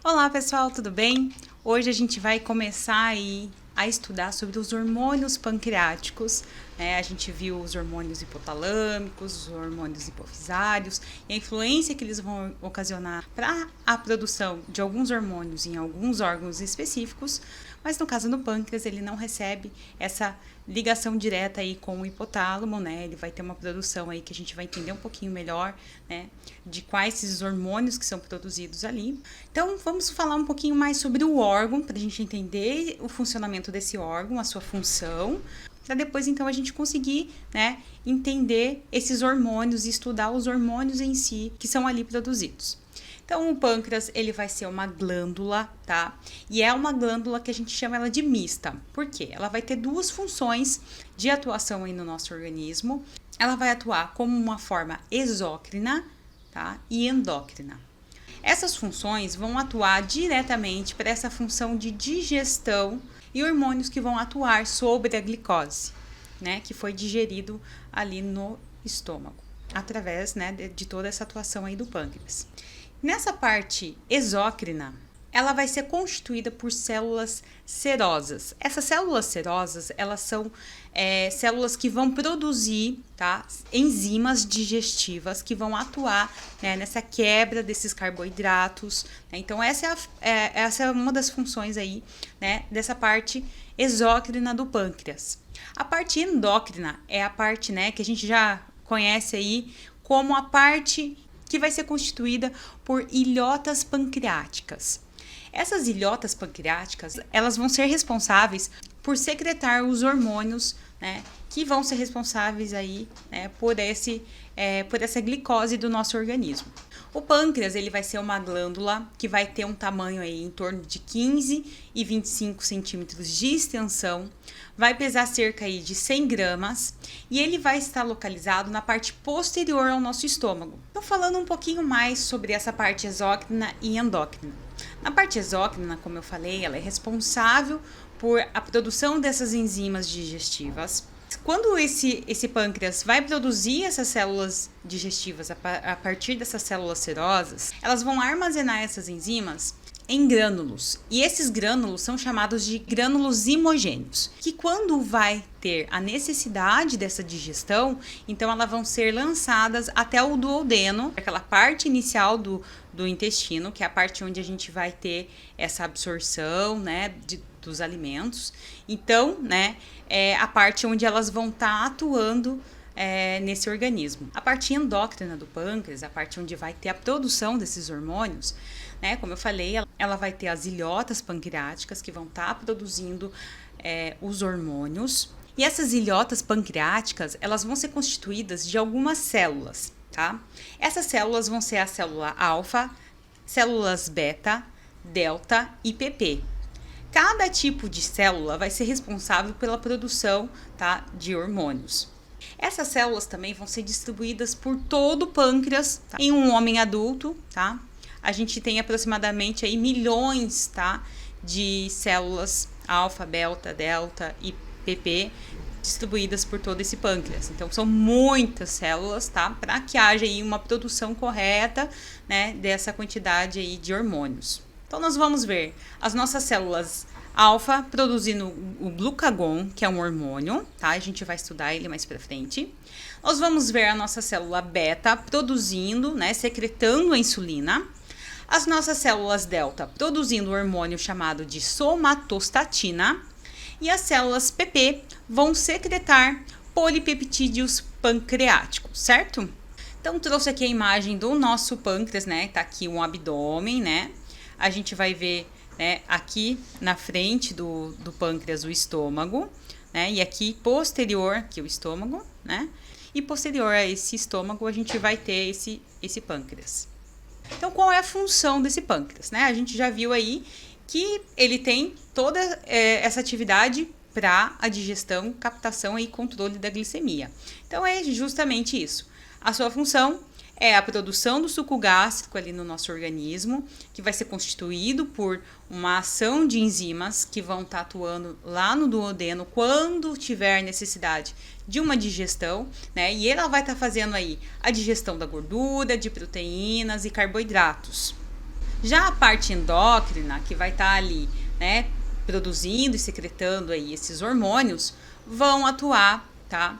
Olá pessoal, tudo bem? Hoje a gente vai começar aí a estudar sobre os hormônios pancreáticos. A gente viu os hormônios hipotalâmicos, os hormônios hipofisários e a influência que eles vão ocasionar para a produção de alguns hormônios em alguns órgãos específicos, mas no caso do pâncreas ele não recebe essa ligação direta aí com o hipotálamo, né? Ele vai ter uma produção aí que a gente vai entender um pouquinho melhor, né? De quais esses hormônios que são produzidos ali. Então, vamos falar um pouquinho mais sobre o órgão, para a gente entender o funcionamento desse órgão, a sua função, para depois, então, a gente conseguir, né, entender esses hormônios e estudar os hormônios em si que são ali produzidos. Então, o pâncreas, ele vai ser uma glândula, tá? E é uma glândula que a gente chama ela de mista. Por quê? Ela vai ter duas funções de atuação aí no nosso organismo. Ela vai atuar como uma forma exócrina, tá? E endócrina. Essas funções vão atuar diretamente para essa função de digestão e hormônios que vão atuar sobre a glicose, né? Que foi digerido ali no estômago, através, né, de toda essa atuação aí do pâncreas. Nessa parte exócrina, ela vai ser constituída por células serosas. Essas células serosas, elas são células que vão produzir, tá, enzimas digestivas que vão atuar, né, nessa quebra desses carboidratos. Né? Então, essa é uma das funções aí, né, dessa parte exócrina do pâncreas. A parte endócrina é a parte, né, que a gente já conhece aí como a parte que vai ser constituída por ilhotas pancreáticas. Essas ilhotas pancreáticas, elas vão ser responsáveis por secretar os hormônios, né, que vão ser responsáveis aí, né, por essa glicose do nosso organismo. O pâncreas, ele vai ser uma glândula que vai ter um tamanho aí em torno de 15 e 25 centímetros de extensão, vai pesar cerca aí de 100 gramas e ele vai estar localizado na parte posterior ao nosso estômago. Então, falando um pouquinho mais sobre essa parte exócrina e endócrina. Na parte exócrina, como eu falei, ela é responsável por a produção dessas enzimas digestivas. Quando esse pâncreas vai produzir essas células digestivas a partir dessas células serosas, elas vão armazenar essas enzimas em grânulos. E esses grânulos são chamados de grânulos imogêneos, que quando vai ter a necessidade dessa digestão, então elas vão ser lançadas até o duodeno, aquela parte inicial do intestino, que é a parte onde a gente vai ter essa absorção, né, dos alimentos. Então, né, é a parte onde elas vão estar atuando nesse organismo. A parte endócrina do pâncreas, a parte onde vai ter a produção desses hormônios, né, como eu falei, ela vai ter as ilhotas pancreáticas que vão estar produzindo os hormônios. E essas ilhotas pancreáticas, elas vão ser constituídas de algumas células, tá? Essas células vão ser a célula alfa, células beta, delta e PP. Cada tipo de célula vai ser responsável pela produção, tá, de hormônios. Essas células também vão ser distribuídas por todo o pâncreas, tá? Em um homem adulto, tá? A gente tem aproximadamente aí milhões, tá, de células alfa, beta, delta e PP distribuídas por todo esse pâncreas. Então, são muitas células, tá? Para que haja aí uma produção correta, né, dessa quantidade aí de hormônios. Então, nós vamos ver as nossas células alfa produzindo o glucagon, que é um hormônio, tá? A gente vai estudar ele mais pra frente. Nós vamos ver a nossa célula beta produzindo, né, secretando a insulina. As nossas células delta produzindo o hormônio chamado de somatostatina. E as células PP vão secretar polipeptídeos pancreáticos, certo? Então, trouxe aqui a imagem do nosso pâncreas, né? Tá aqui um abdômen, né? A gente vai ver, né, aqui na frente do pâncreas o estômago, né? E aqui posterior, aqui o estômago, né? E posterior a esse estômago a gente vai ter esse pâncreas. Então, qual é a função desse pâncreas, né? A gente já viu aí que ele tem toda essa atividade para a digestão, captação e controle da glicemia. Então, é justamente isso. A sua função é a produção do suco gástrico ali no nosso organismo, que vai ser constituído por uma ação de enzimas que vão estar atuando lá no duodeno quando tiver necessidade de uma digestão, né? E ela vai estar fazendo aí a digestão da gordura, de proteínas e carboidratos. Já a parte endócrina, que vai estar ali, né, produzindo e secretando aí esses hormônios, vão atuar, tá,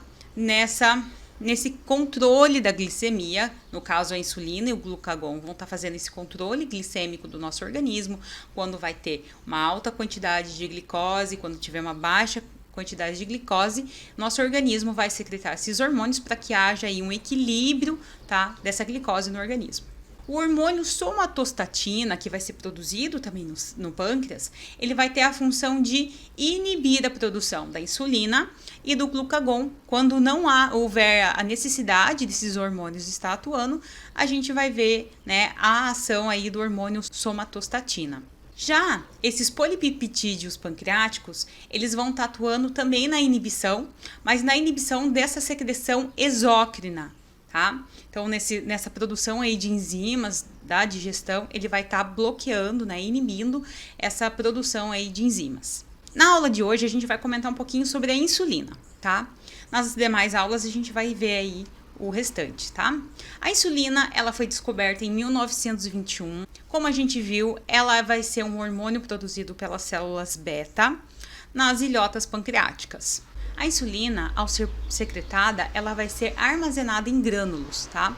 nesse controle da glicemia, no caso a insulina e o glucagon vão estar fazendo esse controle glicêmico do nosso organismo, quando vai ter uma alta quantidade de glicose, quando tiver uma baixa quantidade de glicose, nosso organismo vai secretar esses hormônios para que haja aí um equilíbrio, tá, dessa glicose no organismo. O hormônio somatostatina, que vai ser produzido também no pâncreas, ele vai ter a função de inibir a produção da insulina e do glucagon. Quando não houver a necessidade desses hormônios estar atuando, a gente vai ver, né, a ação aí do hormônio somatostatina. Já esses polipeptídeos pancreáticos, eles vão estar atuando também na inibição, mas na inibição dessa secreção exócrina. Tá? Então, nessa produção aí de enzimas da digestão, ele vai estar bloqueando, né, inibindo essa produção aí de enzimas. Na aula de hoje, a gente vai comentar um pouquinho sobre a insulina, tá? Nas demais aulas, a gente vai ver aí o restante, tá? A insulina, ela foi descoberta em 1921. Como a gente viu, ela vai ser um hormônio produzido pelas células beta nas ilhotas pancreáticas. A insulina, ao ser secretada, ela vai ser armazenada em grânulos, tá?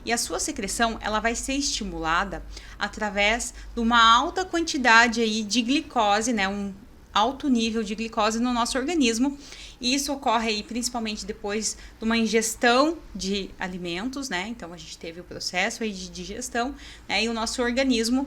E a sua secreção, ela vai ser estimulada através de uma alta quantidade aí de glicose, né? Um alto nível de glicose no nosso organismo. E isso ocorre aí principalmente depois de uma ingestão de alimentos, né? Então, a gente teve o processo aí de digestão, né? E o nosso organismo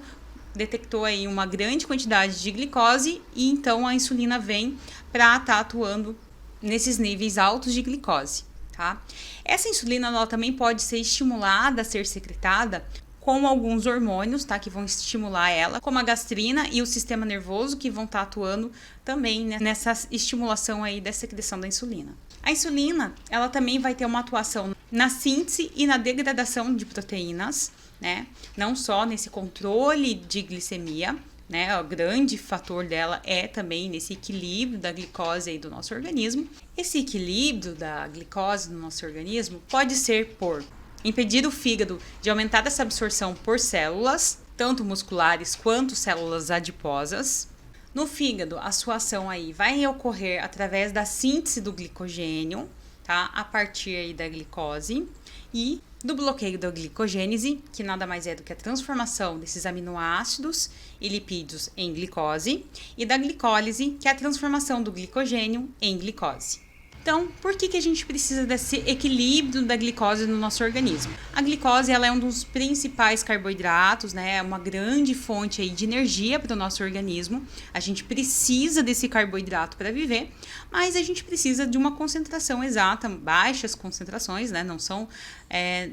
detectou aí uma grande quantidade de glicose e então a insulina vem para estar atuando nesses níveis altos de glicose, tá? Essa insulina, ela também pode ser estimulada a ser secretada com alguns hormônios, tá? Que vão estimular ela, como a gastrina e o sistema nervoso, que vão estar atuando também, né, nessa estimulação aí da secreção da insulina. A insulina, ela também vai ter uma atuação na síntese e na degradação de proteínas, né? Não só nesse controle de glicemia, né, o grande fator dela é também nesse equilíbrio da glicose aí do nosso organismo. Esse equilíbrio da glicose no nosso organismo pode ser por impedir o fígado de aumentar essa absorção por células, tanto musculares quanto células adiposas. No fígado, a sua ação aí vai ocorrer através da síntese do glicogênio, tá, a partir aí da glicose, e do bloqueio da glicogênese, que nada mais é do que a transformação desses aminoácidos e lipídios em glicose, e da glicólise, que é a transformação do glicogênio em glicose. Então, por que a gente precisa desse equilíbrio da glicose no nosso organismo? A glicose, ela é um dos principais carboidratos, né? É uma grande fonte aí de energia para o nosso organismo. A gente precisa desse carboidrato para viver, mas a gente precisa de uma concentração exata, baixas concentrações, né? Não são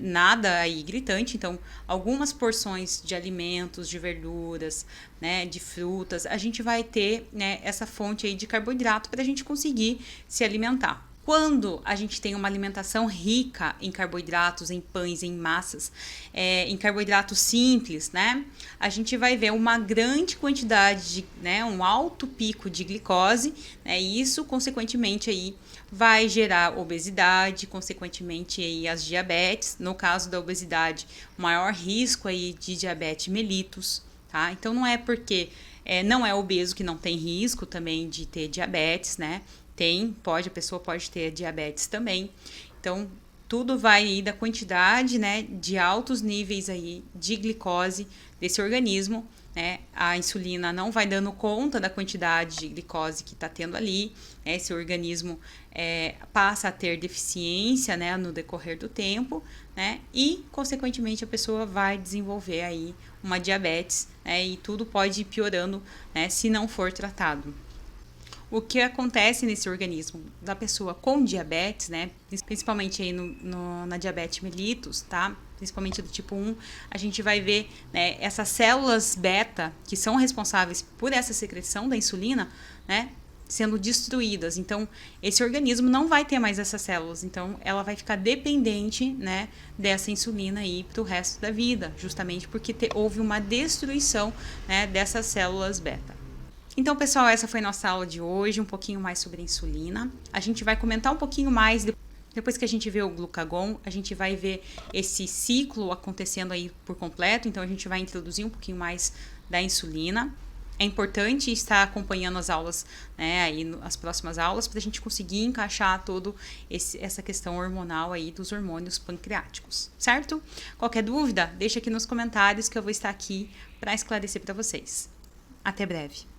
nada aí gritante. Então, algumas porções de alimentos, de verduras, né, de frutas, a gente vai ter, né, essa fonte aí de carboidrato para a gente conseguir se alimentar. Quando a gente tem uma alimentação rica em carboidratos, em pães, em massas, em carboidratos simples, né, a gente vai ver uma grande quantidade de, né, um alto pico de glicose, né, e isso, consequentemente, aí vai gerar obesidade, consequentemente, aí as diabetes. No caso da obesidade, maior risco aí de diabetes mellitus, tá? Então, não é porque não é obeso que não tem risco também de ter diabetes, né? A pessoa pode ter diabetes também. Então, tudo vai aí da quantidade, né, de altos níveis aí de glicose desse organismo, né? A insulina não vai dando conta da quantidade de glicose que está tendo ali, né? Esse organismo passa a ter deficiência, né, no decorrer do tempo, né? E, consequentemente, a pessoa vai desenvolver aí uma diabetes, né? E tudo pode ir piorando, né, se não for tratado. O que acontece nesse organismo da pessoa com diabetes, né, principalmente aí na diabetes mellitus, tá? Principalmente do tipo 1, a gente vai ver, né, essas células beta, que são responsáveis por essa secreção da insulina, né, sendo destruídas. Então, esse organismo não vai ter mais essas células. Então, ela vai ficar dependente, né, dessa insulina aí para o resto da vida, justamente porque houve uma destruição, né, dessas células beta. Então, pessoal, essa foi nossa aula de hoje, um pouquinho mais sobre a insulina. A gente vai comentar um pouquinho mais Depois que a gente vê o glucagon, a gente vai ver esse ciclo acontecendo aí por completo. Então, a gente vai introduzir um pouquinho mais da insulina. É importante estar acompanhando as aulas, né, aí as próximas aulas, para a gente conseguir encaixar todo essa questão hormonal aí dos hormônios pancreáticos, certo? Qualquer dúvida, deixa aqui nos comentários que eu vou estar aqui para esclarecer para vocês. Até breve!